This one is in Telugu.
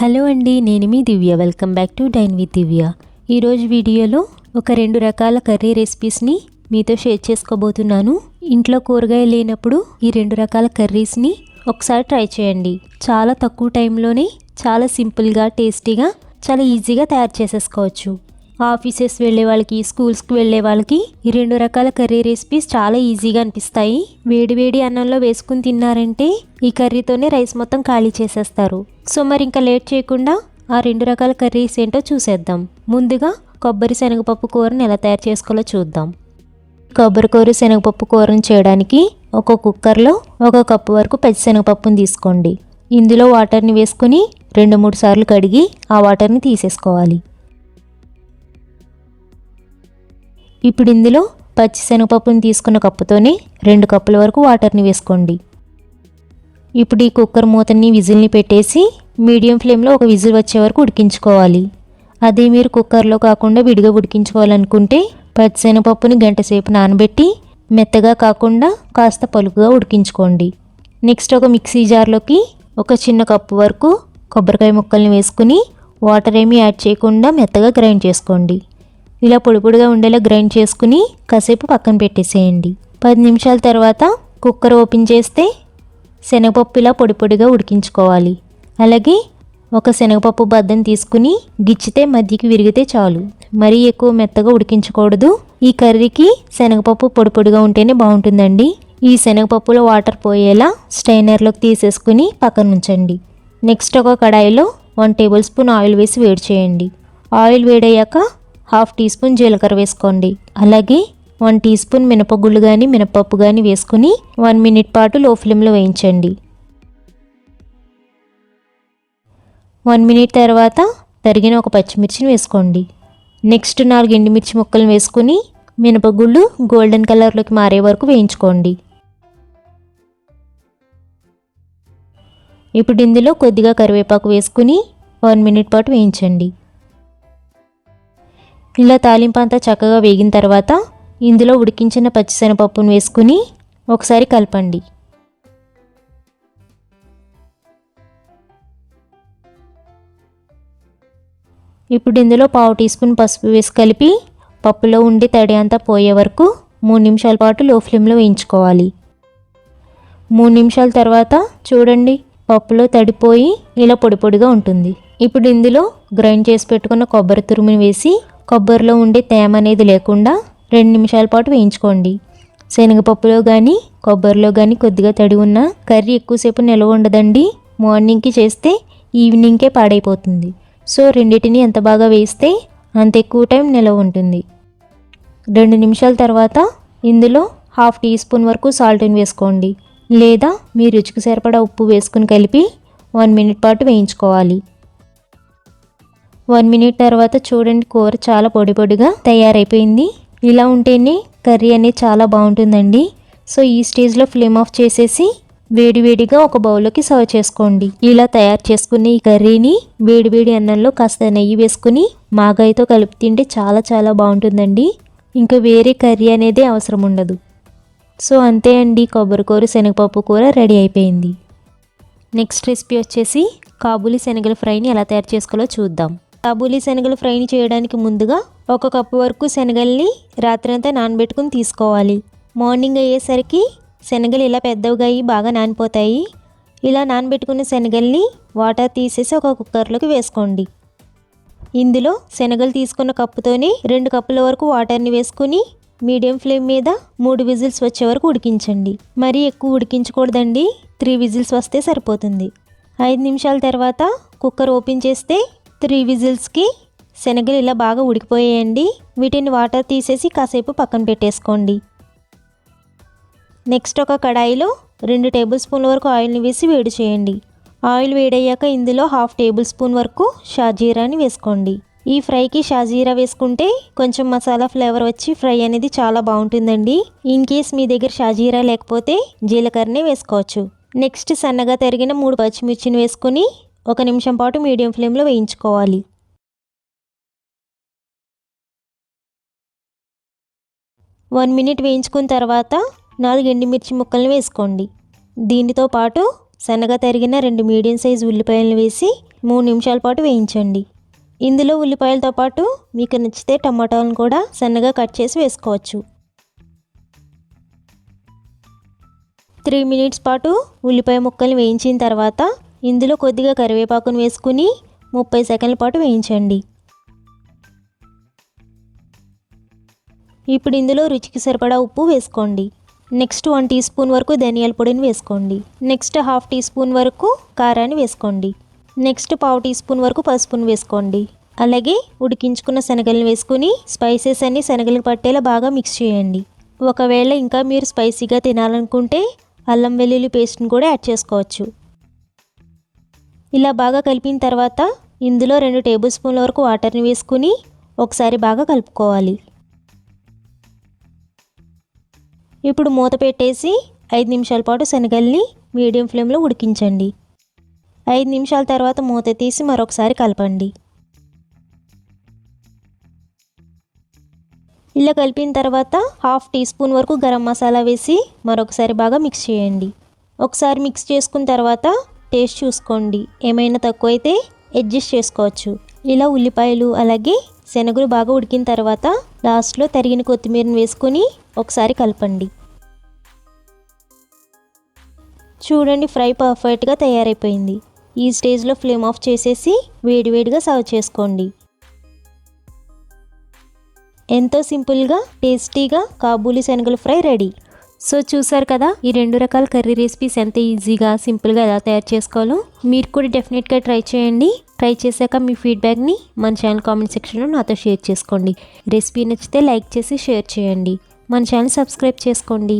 హలో అండి, నేను మీ Divya. Welcome back to dine with Divya. ఈరోజు వీడియోలో ఒక 2 రకాల కర్రీ రెసిపీస్ని మీతో షేర్ చేసుకోబోతున్నాను. ఇంట్లో కూరగాయలు లేనప్పుడు ఈ 2 రకాల కర్రీస్ని ఒకసారి ట్రై చేయండి. చాలా తక్కువ టైంలోనే చాలా సింపుల్గా, టేస్టీగా, చాలా ఈజీగా తయారు చేసేసుకోవచ్చు. ఆఫీసెస్ వెళ్ళే వాళ్ళకి, స్కూల్స్కి వెళ్ళే వాళ్ళకి ఈ 2 రకాల కర్రీ రెసిపీస్ చాలా ఈజీగా అనిపిస్తాయి. వేడి అన్నంలో వేసుకుని తిన్నారంటే ఈ కర్రీతోనే రైస్ మొత్తం ఖాళీ చేసేస్తారు. సో మరి ఇంకా లేట్ చేయకుండా ఆ 2 రకాల కర్రీస్ ఏంటో చూసేద్దాం. ముందుగా కొబ్బరి శనగపప్పు కూరని ఎలా తయారు చేసుకోవాలో చూద్దాం. కొబ్బరి కూర శనగపప్పు కూరని చేయడానికి ఒక కుక్కర్లో 1 కప్పు వరకు పచ్చిశనగపప్పుని తీసుకోండి. ఇందులో వాటర్ని వేసుకుని 2-3 సార్లు కడిగి ఆ వాటర్ని తీసేసుకోవాలి. ఇప్పుడు ఇందులో పచ్చిశనగపప్పుని తీసుకున్న కప్పుతోనే 2 కప్పుల వరకు వాటర్ని వేసుకోండి. ఇప్పుడు ఈ కుక్కర్ మూతని, విజిల్ని పెట్టేసి మీడియం ఫ్లేమ్లో ఒక విజిల్ వచ్చే వరకు ఉడికించుకోవాలి. అదే మీరు కుక్కర్లో కాకుండా విడిగా ఉడికించుకోవాలనుకుంటే పచ్చిశనగపప్పుని గంట సేపు నానబెట్టి మెత్తగా కాకుండా కాస్త పలుకుగా ఉడికించుకోండి. నెక్స్ట్ ఒక మిక్సీ జార్లోకి ఒక చిన్న కప్పు వరకు కొబ్బరికాయ ముక్కల్ని వేసుకుని వాటర్ ఏమీ యాడ్ చేయకుండా మెత్తగా గ్రైండ్ చేసుకోండి. ఇలా పొడిగా ఉండేలా గ్రైండ్ చేసుకుని కాసేపు పక్కన పెట్టేసేయండి. 10 నిమిషాల తర్వాత కుక్కర్ ఓపెన్ చేస్తే శనగపప్పు ఇలా పొడిగా ఉడికించుకోవాలి. అలాగే ఒక శనగపప్పు బద్దను తీసుకుని గిచ్చితే మధ్యకి విరిగితే చాలు. మరీ ఎక్కువ మెత్తగా ఉడికించకూడదు. ఈ కర్రీకి శనగపప్పు పొడిగా ఉంటేనే బాగుంటుందండి. ఈ శనగపప్పులో వాటర్ పోయేలా స్ట్రైనర్లోకి తీసేసుకుని పక్కన ఉంచండి. నెక్స్ట్ ఒక కడాయిలో 1 టేబుల్ స్పూన్ ఆయిల్ వేసి వేడి చేయండి. ఆయిల్ వేడయ్యాక 1/2 టీ స్పూన్ జీలకర్ర వేసుకోండి. అలాగే 1 టీ స్పూన్ మినపగుళ్ళు కానీ, మినపప్పు కానీ వేసుకుని 1 మినిట్ పాటు లో ఫ్లేమ్లో వేయించండి. 1 మినిట్ తర్వాత తరిగిన ఒక పచ్చిమిర్చిని వేసుకోండి. నెక్స్ట్ 4 ఎండుమిర్చి ముక్కలను వేసుకుని మినపగుళ్ళు గోల్డెన్ కలర్లోకి మారే వరకు వేయించుకోండి. ఇప్పుడు ఇందులో కొద్దిగా కరివేపాకు వేసుకుని 1 మినిట్ పాటు వేయించండి. ఇలా తాలింపు అంతా చక్కగా వేగిన తర్వాత ఇందులో ఉడికించిన పచ్చిశనగపప్పును వేసుకుని ఒకసారి కలపండి. ఇప్పుడు ఇందులో 1/2 టీ స్పూన్ పసుపు వేసి కలిపి పప్పులో ఉండి తడి అంతా పోయే వరకు 3 నిమిషాల పాటు లో ఫ్లేమ్లో వేయించుకోవాలి. 3 నిమిషాల తర్వాత చూడండి, పప్పులో తడిపోయి ఇలా పొడిగా ఉంటుంది. ఇప్పుడు ఇందులో గ్రైండ్ చేసి పెట్టుకున్న కొబ్బరి తురుముని వేసి కొబ్బరిలో ఉండే తేమ అనేది లేకుండా 2 నిమిషాల పాటు వేయించుకోండి. శనగపప్పులో కానీ కొబ్బరిలో కానీ కొద్దిగా తడి ఉన్న కర్రీ ఎక్కువసేపు నిల్వ ఉండదండి. మార్నింగ్కి చేస్తే ఈవినింగ్కే పాడైపోతుంది. సో రెండింటిని ఎంత బాగా వేస్తే అంత ఎక్కువ టైం నిల్వ ఉంటుంది. 2 నిమిషాల తర్వాత ఇందులో 1/2 టీ స్పూన్ వరకు సాల్ట్ని వేసుకోండి. లేదా మీ రుచికి సరిపడా ఉప్పు వేసుకుని కలిపి 1 మినిట్ పాటు వేయించుకోవాలి. 1 మినిట్ తర్వాత చూడండి, కూర చాలా పొడిగా తయారైపోయింది. ఇలా ఉంటేనే కర్రీ అనేది చాలా బాగుంటుందండి. సో ఈ స్టేజ్లో ఫ్లేమ్ ఆఫ్ చేసేసి వేడిగా ఒక బౌల్లోకి సర్వ్ చేసుకోండి. ఇలా తయారు చేసుకుని ఈ కర్రీని వేడి అన్నంలో కాస్త నెయ్యి వేసుకుని మాగాయతో కలిపి తింటే చాలా బాగుంటుందండి. ఇంకా వేరే కర్రీ అనేది అవసరం ఉండదు. సో అంతే అండి, కొబ్బరి కూర శనగపప్పు కూర రెడీ అయిపోయింది. నెక్స్ట్ రెసిపీ వచ్చేసి కాబూలీ శనగల ఫ్రైని ఎలా తయారు చేసుకోవాలో చూద్దాం. కాబూలీ శనగల ఫ్రైని చేయడానికి ముందుగా 1 కప్పు వరకు శనగల్ని రాత్రంతా నానబెట్టుకుని తీసుకోవాలి. మార్నింగ్ అయ్యేసరికి శనగలు ఇలా పెద్దవిగా అయ్యి బాగా నానిపోతాయి. ఇలా నానబెట్టుకున్న శనగల్ని వాటర్ తీసేసి ఒక కుక్కర్లోకి వేసుకోండి. ఇందులో శనగలు తీసుకున్న కప్పుతోనే 2 కప్పుల వరకు వాటర్ని వేసుకుని మీడియం ఫ్లేమ్ మీద 3 విజిల్స్ వచ్చే వరకు ఉడికించండి. మరీ ఎక్కువ ఉడికించకూడదండి, 3 విజిల్స్ వస్తే సరిపోతుంది. 5 నిమిషాల తర్వాత కుక్కర్ ఓపెన్ చేస్తే 3 విజిల్స్కి శనగలు ఇలా బాగా ఉడికిపోయాయండి. వీటిని వాటర్ తీసేసి కాసేపు పక్కన పెట్టేసుకోండి. నెక్స్ట్ ఒక కడాయిలో 2 టేబుల్ స్పూన్ల వరకు ఆయిల్ని వేసి వేడి చేయండి. ఆయిల్ వేడయ్యాక ఇందులో 1/2 టేబుల్ స్పూన్ వరకు షాజీరాని వేసుకోండి. ఈ ఫ్రైకి షాజీరా వేసుకుంటే కొంచెం మసాలా ఫ్లేవర్ వచ్చి ఫ్రై అనేది చాలా బాగుంటుందండి. ఇన్ కేస్ మీ దగ్గర షాజీరా లేకపోతే జీలకర్రనే వేసుకోవచ్చు. నెక్స్ట్ సన్నగా తరిగిన 3 పచ్చిమిర్చిని వేసుకుని 1 నిమిషం పాటు మీడియం ఫ్లేమ్లో వేయించుకోవాలి. 1 మినిట్ వేయించుకున్న తర్వాత 4 ఎండుమిర్చి ముక్కలను వేసుకోండి. దీనితో పాటు సన్నగా తరిగిన 2 మీడియం సైజు ఉల్లిపాయలను వేసి 3 నిమిషాల పాటు వేయించండి. ఇందులో ఉల్లిపాయలతో పాటు మీకు నచ్చితే టమాటాలను కూడా సన్నగా కట్ చేసి వేసుకోవచ్చు. 3 మినిట్స్ పాటు ఉల్లిపాయ ముక్కల్ని వేయించిన తర్వాత ఇందులో కొద్దిగా కరివేపాకును వేసుకుని 30 సెకండ్ల పాటు వేయించండి. ఇప్పుడు ఇందులో రుచికి సరిపడా ఉప్పు వేసుకోండి. నెక్స్ట్ 1 టీ స్పూన్ వరకు ధనియాల పొడిని వేసుకోండి. నెక్స్ట్ 1/2 టీ స్పూన్ వరకు కారాన్ని వేసుకోండి. నెక్స్ట్ 1/2 టీ స్పూన్ వరకు పసుపును వేసుకోండి. అలాగే ఉడికించుకున్న శనగలను వేసుకుని స్పైసెస్ అన్ని శనగలకు పట్టేలా బాగా మిక్స్ చేయండి. ఒకవేళ ఇంకా మీరు స్పైసీగా తినాలనుకుంటే అల్లం వెల్లుల్లి పేస్ట్ని కూడా యాడ్ చేసుకోవచ్చు. ఇలా బాగా కలిపిన తర్వాత ఇందులో 2 టేబుల్ స్పూన్ల వరకు వాటర్ని వేసుకుని ఒకసారి బాగా కలుపుకోవాలి. ఇప్పుడు మూత పెట్టేసి 5 నిమిషాల పాటు శనగల్ని మీడియం ఫ్లేమ్లో ఉడికించండి. 5 నిమిషాల తర్వాత మూత తీసి మరొకసారి కలపండి. ఇలా కలిపిన తర్వాత 1/2 టీ స్పూన్ వరకు గరం మసాలా వేసి మరొకసారి బాగా మిక్స్ చేయండి. ఒకసారి మిక్స్ చేసుకున్న తర్వాత టేస్ట్ చూసుకోండి. ఏమైనా తక్కువైతే అడ్జస్ట్ చేసుకోవచ్చు. ఇలా ఉల్లిపాయలు అలాగే శనగలు బాగా ఉడికిన తర్వాత లాస్ట్లో తరిగిన కొత్తిమీరని వేసుకొని ఒకసారి కలపండి. చూడండి, ఫ్రై పర్ఫెక్ట్గా తయారైపోయింది. ఈ స్టేజ్లో ఫ్లేమ్ ఆఫ్ చేసేసి వేడివేడిగా సర్వ్ చేసుకోండి. ఎంతో సింపుల్గా టేస్టీగా కాబూలీ శనగల ఫ్రై రెడీ. సో చూసారు కదా, ఈ 2 రకాల కర్రీ రెసిపీస్ ఎంత ఈజీగా సింపుల్గా ఎలా తయారు చేసుకోవాలో మీరు కూడా డెఫినెట్గా ట్రై చేయండి. ట్రై చేశాక మీ ఫీడ్బ్యాక్ని మన ఛానల్ కామెంట్ సెక్షన్లో నాతో షేర్ చేసుకోండి. రెసిపీ నచ్చితే లైక్ చేసి షేర్ చేయండి. మన ఛానల్ సబ్స్క్రైబ్ చేసుకోండి.